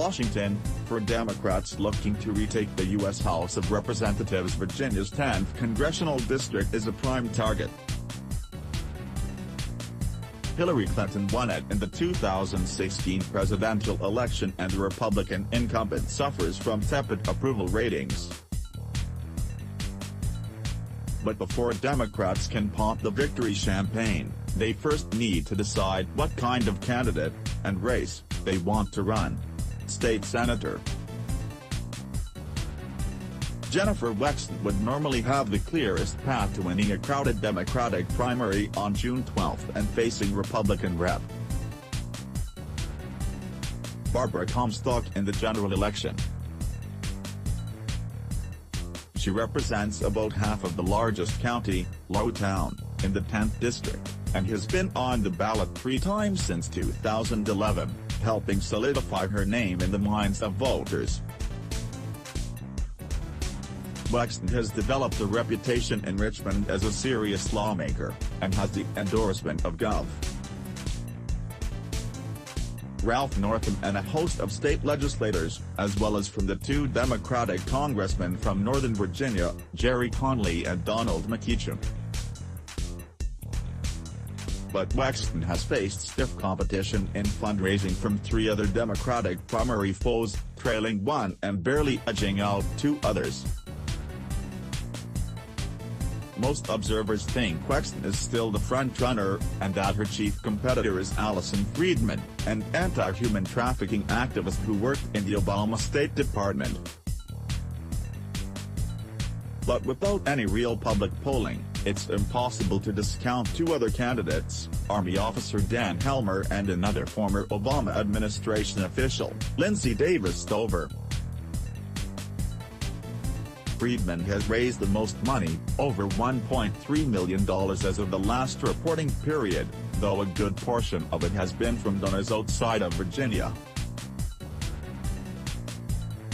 Washington, for Democrats looking to retake the U.S. House of Representatives, Virginia's 10th Congressional District is a prime target. Hillary Clinton won it in the 2016 presidential election, and the Republican incumbent suffers from tepid approval ratings. But before Democrats can pop the victory champagne, they first need to decide what kind of candidate and race they want to run. State Senator Jennifer Wexton would normally have the clearest path to winning a crowded Democratic primary on June 12 and facing Republican Rep. Barbara Comstock in the general election. She represents about half of the largest county, Lowtown, in the 10th district, and has been on the ballot 3 times since 2011, helping solidify her name in the minds of voters. Wexton has developed a reputation in Richmond as a serious lawmaker, and has the endorsement of Gov. Ralph Northam and a host of state legislators, as well as from the 2 Democratic congressmen from Northern Virginia, Jerry Conley and Donald McEachin. But Wexton has faced stiff competition in fundraising from 3 other Democratic primary foes, trailing 1 and barely edging out 2 others. Most observers think Wexton is still the front-runner, and that her chief competitor is Allison Friedman, an anti-human trafficking activist who worked in the Obama State Department. But without any real public polling, it's impossible to discount 2 other candidates, Army officer Dan Helmer and another former Obama administration official, Lindsay Davis Stover. Friedman has raised the most money, over $1.3 million as of the last reporting period, though a good portion of it has been from donors outside of Virginia.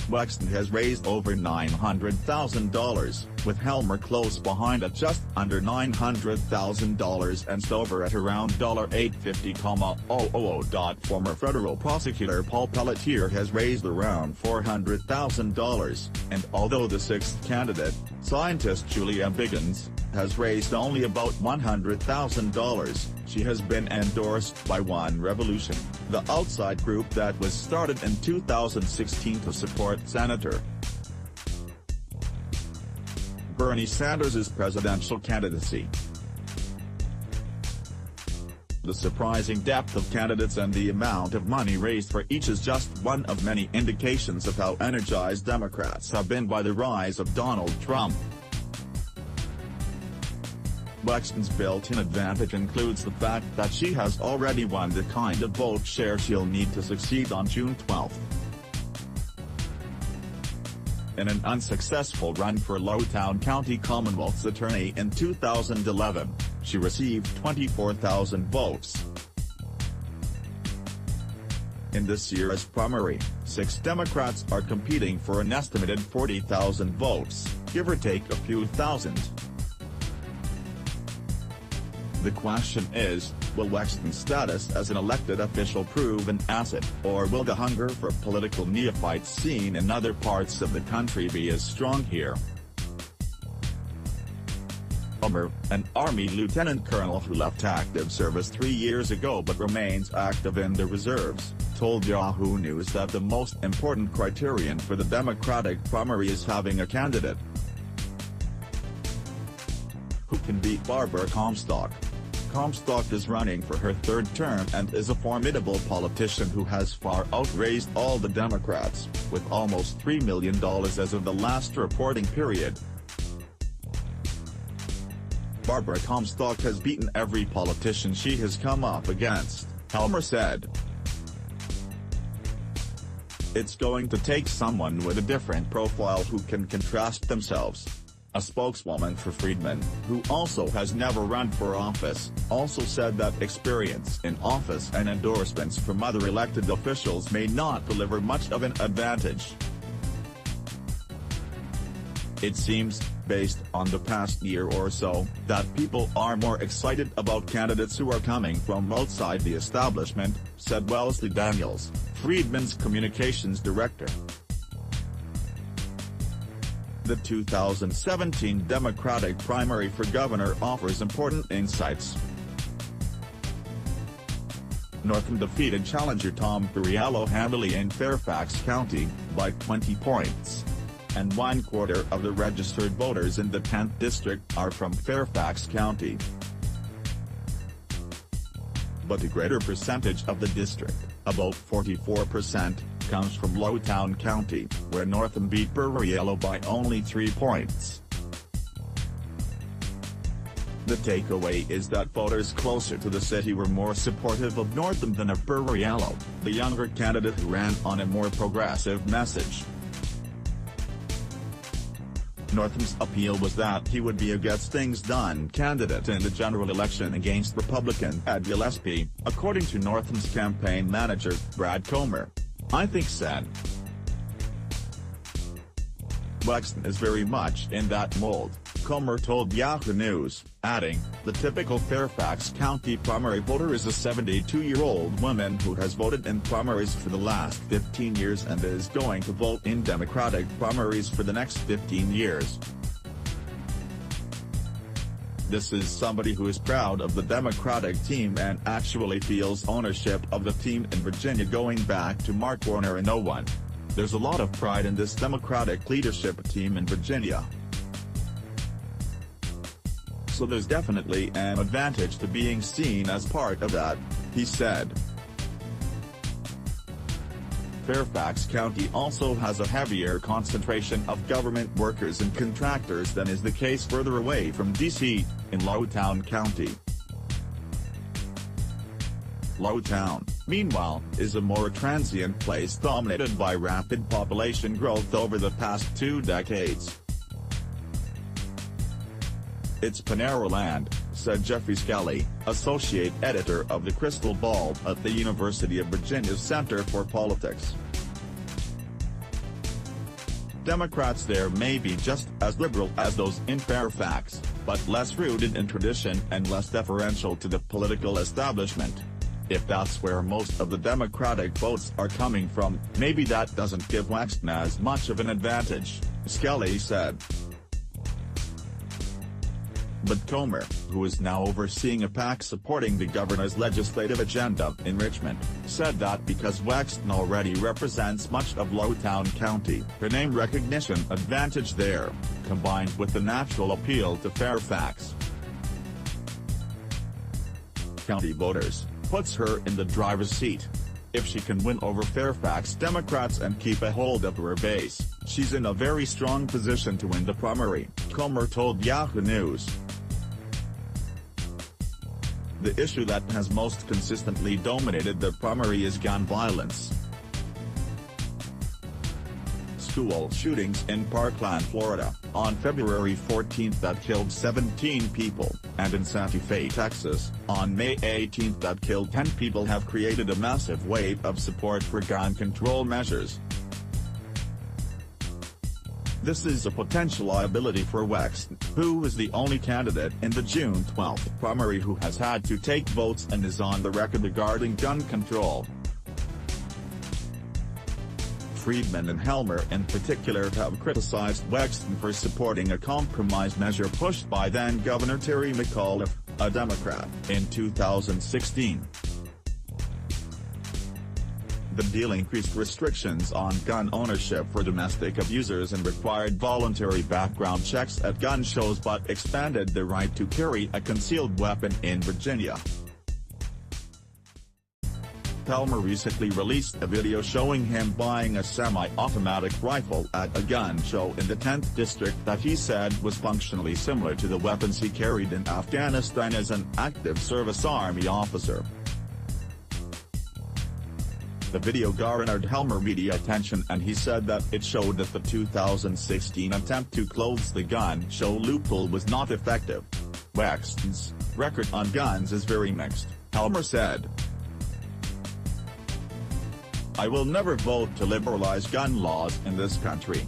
Wexton has raised over $900,000, with Helmer close behind at just under $900,000 and Stover at around $850,000. Former federal prosecutor Paul Pelletier has raised around $400,000, and although the 6th candidate, scientist Julia Biggins, has raised only about $100,000, she has been endorsed by One Revolution, the outside group that was started in 2016 to support Senator Bernie Sanders' presidential candidacy. The surprising depth of candidates and the amount of money raised for each is just one of many indications of how energized Democrats have been by the rise of Donald Trump. Wexton's built-in advantage includes the fact that she has already won the kind of vote share she'll need to succeed on June 12. In an unsuccessful run for Lowtown County Commonwealth's attorney in 2011, she received 24,000 votes. In this year's primary, 6 Democrats are competing for an estimated 40,000 votes, give or take a few thousand. The question is, will Wexton's status as an elected official prove an asset, or will the hunger for political neophytes seen in other parts of the country be as strong here? Helmer, an Army lieutenant colonel who left active service 3 years ago but remains active in the reserves, told Yahoo News that the most important criterion for the Democratic primary is having a candidate who can beat Barbara Comstock. Comstock is running for her 3rd term and is a formidable politician who has far outraised all the Democrats, with almost $3 million as of the last reporting period. Barbara Comstock has beaten every politician she has come up against, Helmer said. It's going to take someone with a different profile who can contrast themselves. A spokeswoman for Friedman, who also has never run for office, also said that experience in office and endorsements from other elected officials may not deliver much of an advantage. It seems, based on the past year or so, that people are more excited about candidates who are coming from outside the establishment, said Wellesley Daniels, Friedman's communications director. The 2017 Democratic primary for governor offers important insights. Northam defeated challenger Tom Perriello handily in Fairfax County, by 20 points. And 1/4 of the registered voters in the 10th district are from Fairfax County. But a greater percentage of the district, about 44%, comes from Lowtown County, where Northam beat Perriello by only 3 points. The takeaway is that voters closer to the city were more supportive of Northam than of Perriello, the younger candidate who ran on a more progressive message. Northam's appeal was that he would be a gets-things-done candidate in the general election against Republican Ed Gillespie, according to Northam's campaign manager, Brad Comer. "I think said Wexton is very much in that mold," Comer told Yahoo News, adding, "The typical Fairfax County primary voter is a 72-year-old woman who has voted in primaries for the last 15 years and is going to vote in Democratic primaries for the next 15 years. This is somebody who is proud of the Democratic team and actually feels ownership of the team in Virginia going back to Mark Warner in '01. There's a lot of pride in this Democratic leadership team in Virginia. So there's definitely an advantage to being seen as part of that," he said. Fairfax County also has a heavier concentration of government workers and contractors than is the case further away from D.C., in Lowtown County. Lowtown, meanwhile, is a more transient place dominated by rapid population growth over the past 2 decades. "It's Panera Land," said Jeffrey Skelly, associate editor of the Crystal Ball at the University of Virginia's Center for Politics. Democrats there may be just as liberal as those in Fairfax, but less rooted in tradition and less deferential to the political establishment. If that's where most of the Democratic votes are coming from, maybe that doesn't give Wexton as much of an advantage," Skelly said. But Comer, who is now overseeing a PAC supporting the governor's legislative agenda in Richmond, said that because Wexton already represents much of Lowtown County, her name recognition advantage there, combined with the natural appeal to Fairfax County voters, puts her in the driver's seat. If she can win over Fairfax Democrats and keep a hold of her base, she's in a very strong position to win the primary, Comer told Yahoo News. The issue that has most consistently dominated the primary is gun violence. School shootings in Parkland, Florida, on February 14 that killed 17 people, and in Santa Fe, Texas, on May 18 that killed 10 people have created a massive wave of support for gun control measures. This is a potential liability for Wexton, who is the only candidate in the June 12 primary who has had to take votes and is on the record regarding gun control. Friedman and Helmer in particular have criticized Wexton for supporting a compromise measure pushed by then-Governor Terry McAuliffe, a Democrat, in 2016. The deal increased restrictions on gun ownership for domestic abusers and required voluntary background checks at gun shows but expanded the right to carry a concealed weapon in Virginia. Helmer recently released a video showing him buying a semi-automatic rifle at a gun show in the 10th district that he said was functionally similar to the weapons he carried in Afghanistan as an active service Army officer. The video garnered Helmer media attention and he said that it showed that the 2016 attempt to close the gun show loophole was not effective. Wexton's record on guns is very mixed, Helmer said. "I will never vote to liberalize gun laws in this country.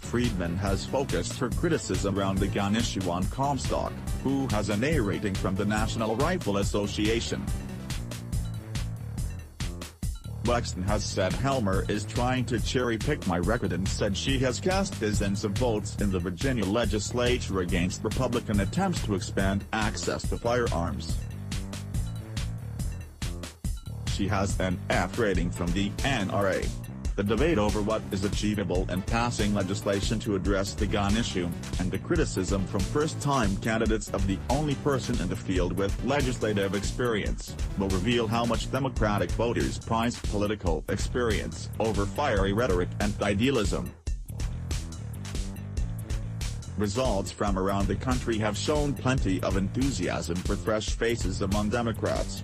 Friedman has focused her criticism around the gun issue on Comstock, who has an A rating from the National Rifle Association. Wexton has said Helmer is trying to cherry-pick my record and said she has cast dozens of votes in the Virginia legislature against Republican attempts to expand access to firearms. She has an F rating from the NRA. The debate over what is achievable in passing legislation to address the gun issue, and the criticism from first-time candidates of the only person in the field with legislative experience, will reveal how much Democratic voters prize political experience over fiery rhetoric and idealism. Results from around the country have shown plenty of enthusiasm for fresh faces among Democrats.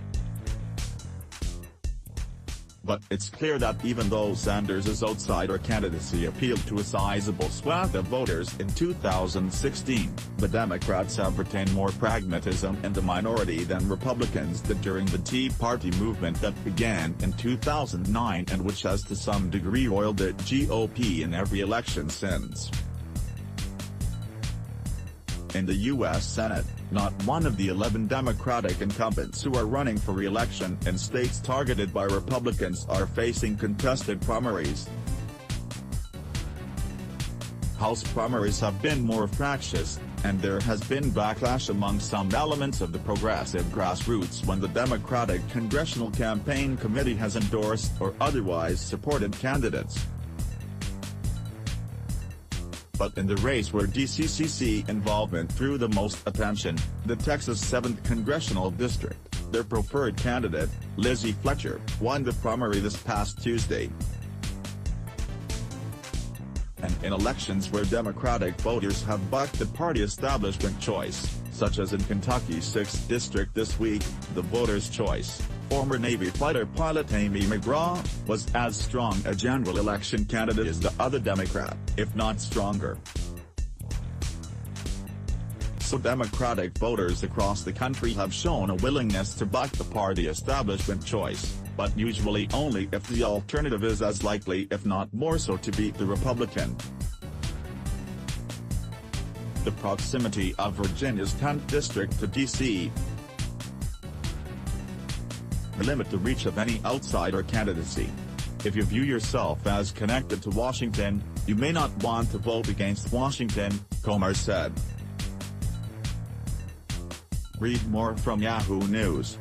But it's clear that even though Sanders' outsider candidacy appealed to a sizable swath of voters in 2016, the Democrats have retained more pragmatism in the minority than Republicans did during the Tea Party movement that began in 2009 and which has to some degree roiled the GOP in every election since. In the U.S. Senate, not one of the 11 Democratic incumbents who are running for re-election in states targeted by Republicans are facing contested primaries. House primaries have been more fractious, and there has been backlash among some elements of the progressive grassroots when the Democratic Congressional Campaign Committee has endorsed or otherwise supported candidates. But in the race where DCCC involvement drew the most attention, the Texas 7th Congressional District, their preferred candidate, Lizzie Fletcher, won the primary this past Tuesday. And in elections where Democratic voters have bucked the party establishment choice, such as in Kentucky's 6th District this week, the voters' choice, former Navy fighter pilot Amy McGraw, was as strong a general election candidate as the other Democrat, if not stronger. So Democratic voters across the country have shown a willingness to buck the party establishment choice, but usually only if the alternative is as likely if not more so to beat the Republican. The proximity of Virginia's 10th District to D.C. limit the reach of any outsider candidacy. If you view yourself as connected to Washington, you may not want to vote against Washington, Comer said. Read more from Yahoo News.